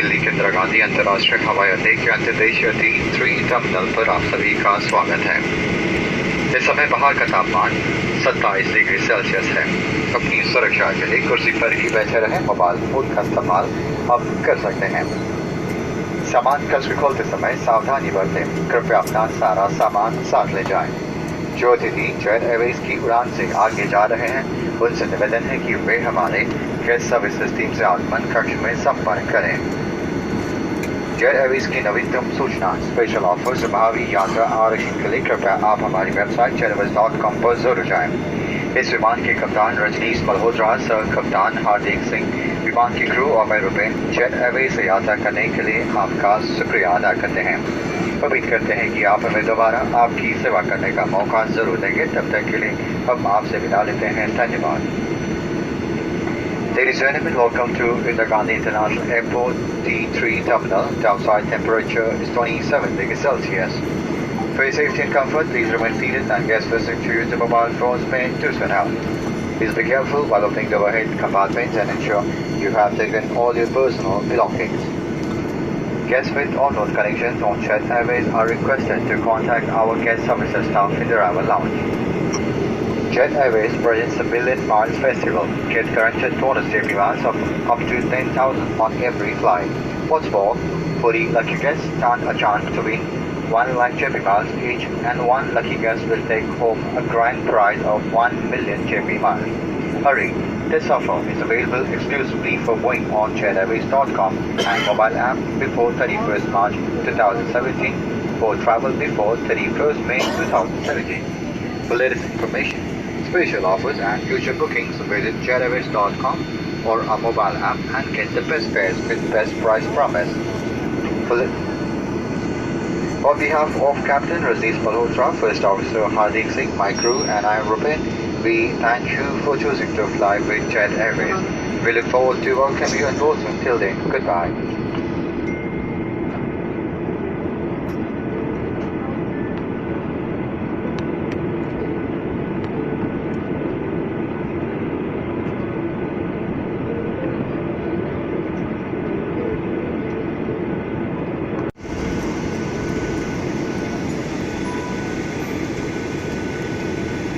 दिल्ली के इंदिरा गांधी अंतर्राष्ट्रीय हवाई अड्डे के अंतर्देशीय T3 टर्मिनल पर आप सभी का स्वागत है। इस समय बाहर का तापमान 27 डिग्री सेल्सियस है। अपनी सुरक्षा के लिए कुर्सी पर ही बैठे रहें। मोबाइल फोन का इस्तेमाल आप कर सकते हैं। सामान कसर खोलते समय सावधानी बरतें। कृपया अपना सारा सामान साथ ले जाएं। जो अतिथि जेट एयरवेज की उड़ान से आगे जा रहे हैं उनसे निवेदन है कि वे हमारे गेस्ट सर्विसेज टीम से आगमन कक्ष में संपर्क करें। जेट एयरवेज की नवीनतम सूचना, स्पेशल ऑफर्स, भावी यात्रा आरक्षण के लिए कृपया आप हमारी वेबसाइट jetairways.com पर जरूर जाएं। इस विमान के कप्तान रजनीश मल्होत्रा, सह कप्तान हार्दिक सिंह, विमान की क्रू और मैं रुपेन जेट एयरवेज से यात्रा करने के लिए आपका शुक्रिया अदा करते हैं। उम्मीद करते हैं कि आप हमें दोबारा आपकी सेवा करने का मौका जरूर देंगे। तब तक के लिए हम आपसे विदा लेते हैं। धन्यवाद। Ladies and gentlemen, welcome to Indira Gandhi International Airport T3 terminal. The outside temperature is 27 degrees Celsius. For your safety and comfort, please remain seated and guests listening to use the mobile phones may do so now. Please be careful while opening the overhead compartments and ensure you have taken all your personal belongings. Guests with on-road connections on Jet Airways are requested to contact our guest services staff in the arrival lounge. Jet Airways presents the Million Miles Festival. Get guaranteed bonus JP miles of up to 10,000 on every flight. What's more, 40 lucky guests stand a chance to win 1 lakh JP miles each, and 1 lucky guest will take home a grand prize of 1 million JP miles. Hurry! This offer is available exclusively for Boeing on jetairways.com and mobile app before 31st March 2017 or travel before 31st May 2017. For latest information, special offers and future bookings, visit jetairways.com or our mobile app and get the best fares with best price promise. On behalf of Captain Rajneesh Malhotra, First Officer Hardik Singh, my crew and I am Rupen, we thank you for choosing to fly with Jet Airways. We look forward to welcoming you on board. Until then, goodbye.